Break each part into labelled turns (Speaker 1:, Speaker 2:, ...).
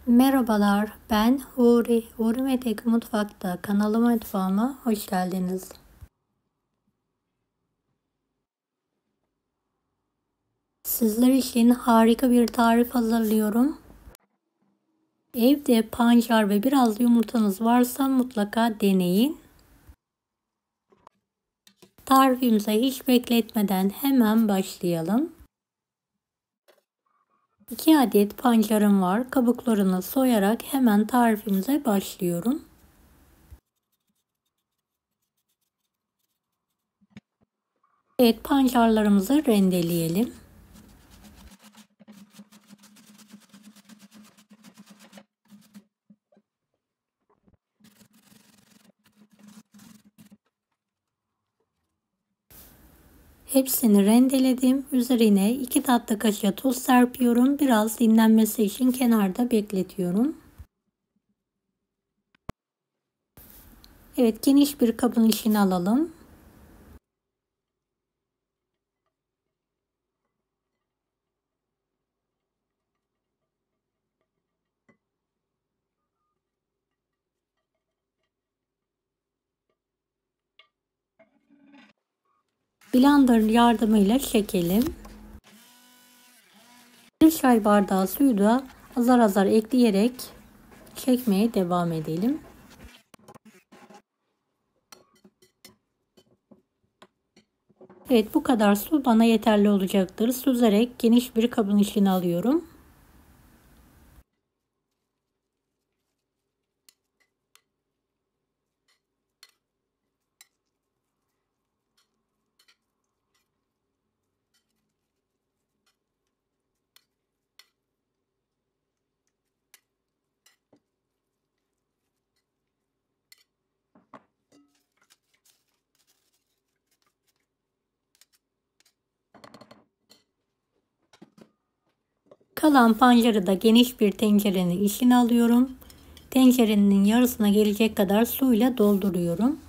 Speaker 1: Merhabalar, ben Huri. Huri Metek Mutfak'ta mutfağıma hoş geldiniz. Sizler için harika bir tarif hazırlıyorum. Evde pancar ve biraz yumurtanız varsa mutlaka deneyin. Tarifimize hiç bekletmeden hemen başlayalım. 2 adet pancarım var. Kabuklarını soyarak hemen tarifimize başlıyorum. Evet, pancarlarımızı rendeleyelim. Hepsini rendeledim. Üzerine 2 tatlı kaşığı tuz serpiyorum. Biraz dinlenmesi için kenarda bekletiyorum. Evet, geniş bir kabın içine alalım. Blender yardımıyla çekelim. 1 çay bardağı suyu da azar azar ekleyerek çekmeye devam edelim. Evet, bu kadar su bana yeterli olacaktır. Süzerek geniş bir kabın içine alıyorum. Kalan pancarı da geniş bir tencerenin içine alıyorum. Tencerenin yarısına gelecek kadar suyla dolduruyorum.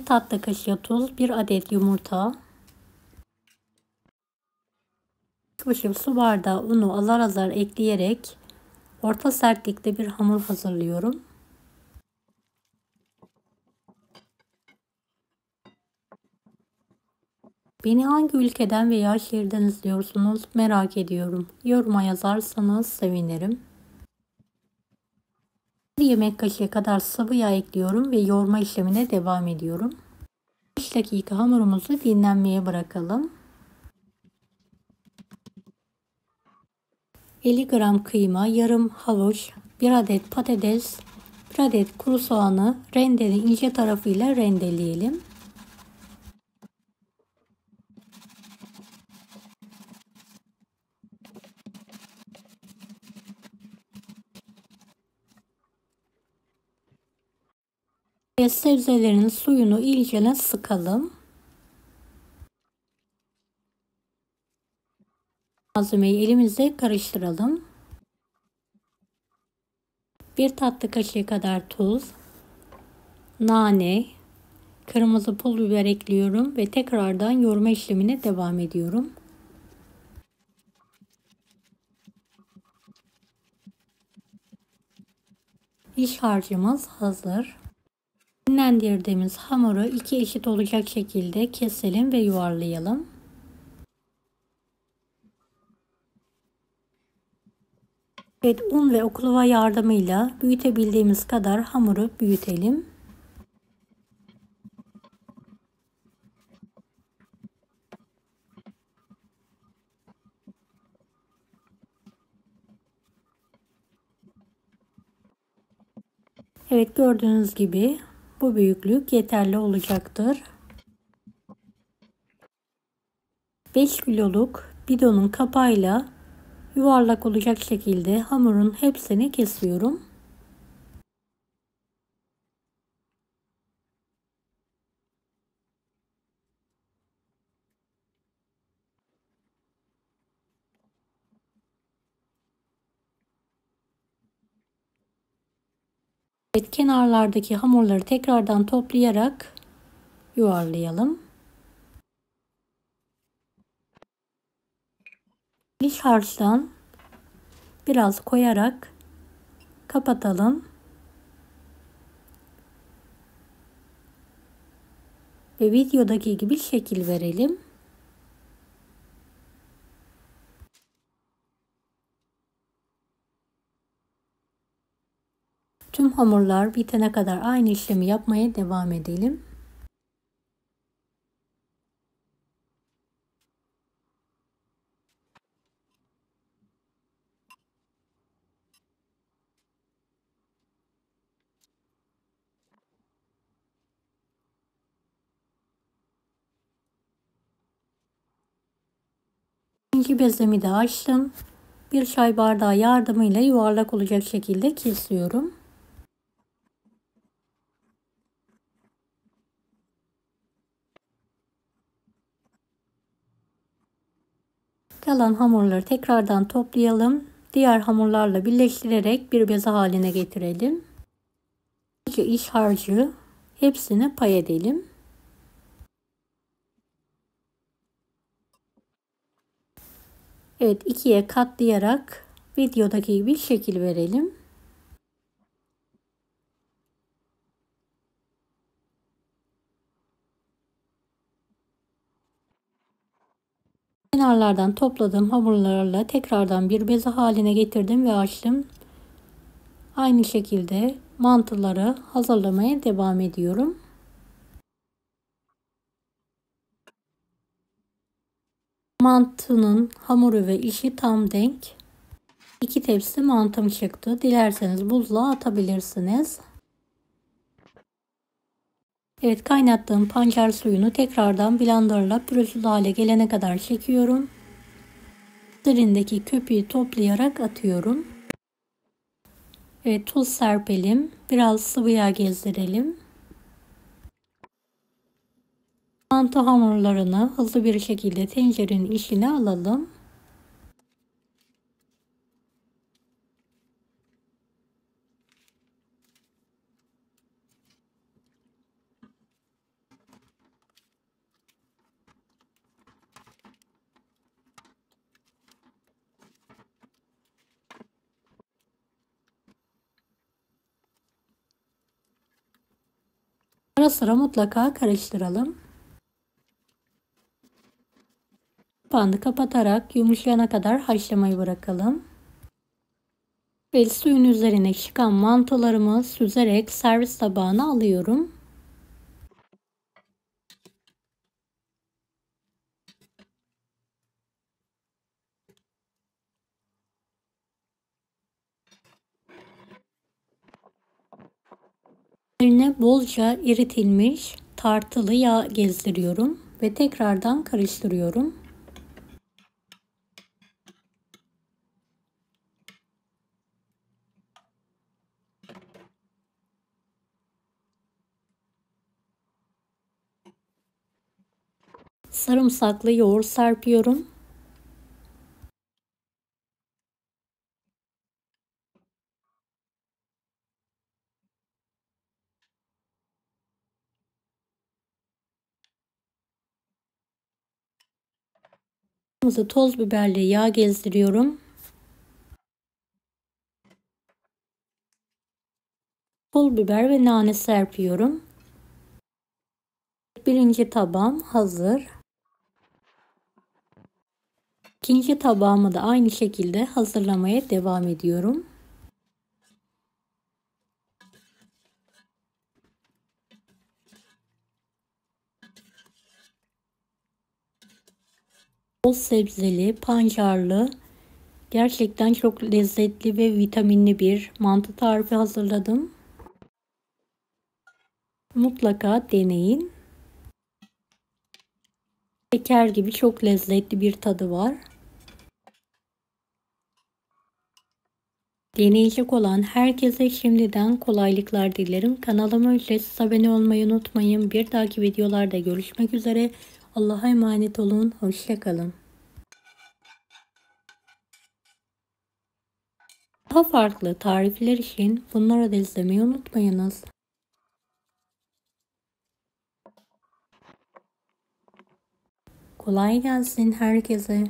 Speaker 1: Tatlı kaşığı tuz, 1 adet yumurta, 2,5 su bardağı unu azar azar ekleyerek orta sertlikte bir hamur hazırlıyorum. Beni hangi ülkeden veya şehirden izliyorsunuz merak ediyorum. Yoruma yazarsanız sevinirim. 1 yemek kaşığı kadar sıvı yağ ekliyorum ve yoğurma işlemine devam ediyorum. 5 dakika hamurumuzu dinlenmeye bırakalım. 50 gram kıyma, yarım havuç, 1 adet patates, 1 adet kuru soğanı rendenin ince tarafıyla rendeleyelim. Ve sebzelerin suyunu iyicene sıkalım. Malzemeyi elimizle karıştıralım. 1 tatlı kaşığı kadar tuz, nane, kırmızı pul biber ekliyorum ve tekrardan yoğurma işlemine devam ediyorum. İç harcımız hazır. Dinlendirdiğimiz hamuru 2 eşit olacak şekilde keselim ve yuvarlayalım. Evet, un ve oklava yardımıyla büyütebildiğimiz kadar hamuru büyütelim. Evet, gördüğünüz gibi bu büyüklük yeterli olacaktır. 5 kiloluk bidonun kapağıyla yuvarlak olacak şekilde hamurun hepsini kesiyorum. Evet, kenarlardaki hamurları tekrardan toplayarak yuvarlayalım. İç harçtan biraz koyarak kapatalım. Ve videodaki gibi şekil verelim. Tüm hamurlar bitene kadar aynı işlemi yapmaya devam edelim. İkinci bezemi de açtım. Bir çay bardağı yardımıyla yuvarlak olacak şekilde kesiyorum. Kalan hamurları tekrardan toplayalım. Diğer hamurlarla birleştirerek bir beze haline getirelim. İç harcı hepsini pay edelim. Evet, ikiye katlayarak videodaki gibi şekil verelim. Kenarlardan topladığım hamurlarla tekrardan bir beze haline getirdim ve açtım. Aynı şekilde mantıları hazırlamaya devam ediyorum. Mantının hamuru ve işi tam denk. 2 tepsi mantım çıktı. Dilerseniz buzluğa atabilirsiniz. Evet, kaynattığım pancar suyunu tekrardan blenderla pürüzsüz hale gelene kadar çekiyorum. Üzerindeki köpüğü toplayarak atıyorum. Evet, tuz serpelim. Biraz sıvı yağ gezdirelim. Mantı hamurlarını hızlı bir şekilde tencerenin içine alalım. Ara sıra mutlaka karıştıralım. Kapağını kapatarak yumuşayana kadar haşlamayı bırakalım. Ve suyun üzerine çıkan mantılarımı süzerek servis tabağına alıyorum. Üzerine bolca eritilmiş tartılı yağ gezdiriyorum ve tekrardan karıştırıyorum. Sarımsaklı yoğurt serpiyorum. Toz biberli yağ gezdiriyorum. Pul biber ve nane serpiyorum. Birinci tabağım hazır. İkinci tabağımı da aynı şekilde hazırlamaya devam ediyorum. Bol sebzeli, pancarlı, gerçekten çok lezzetli ve vitaminli bir mantı tarifi hazırladım. Mutlaka deneyin. Şeker gibi çok lezzetli bir tadı var. Deneyecek olan herkese şimdiden kolaylıklar dilerim. Kanalıma ücretsiz abone olmayı unutmayın. Bir dahaki videolarda görüşmek üzere. Allah'a emanet olun. Hoşça kalın. Daha farklı tarifler için bunları da izlemeyi unutmayınız. Kolay gelsin herkese.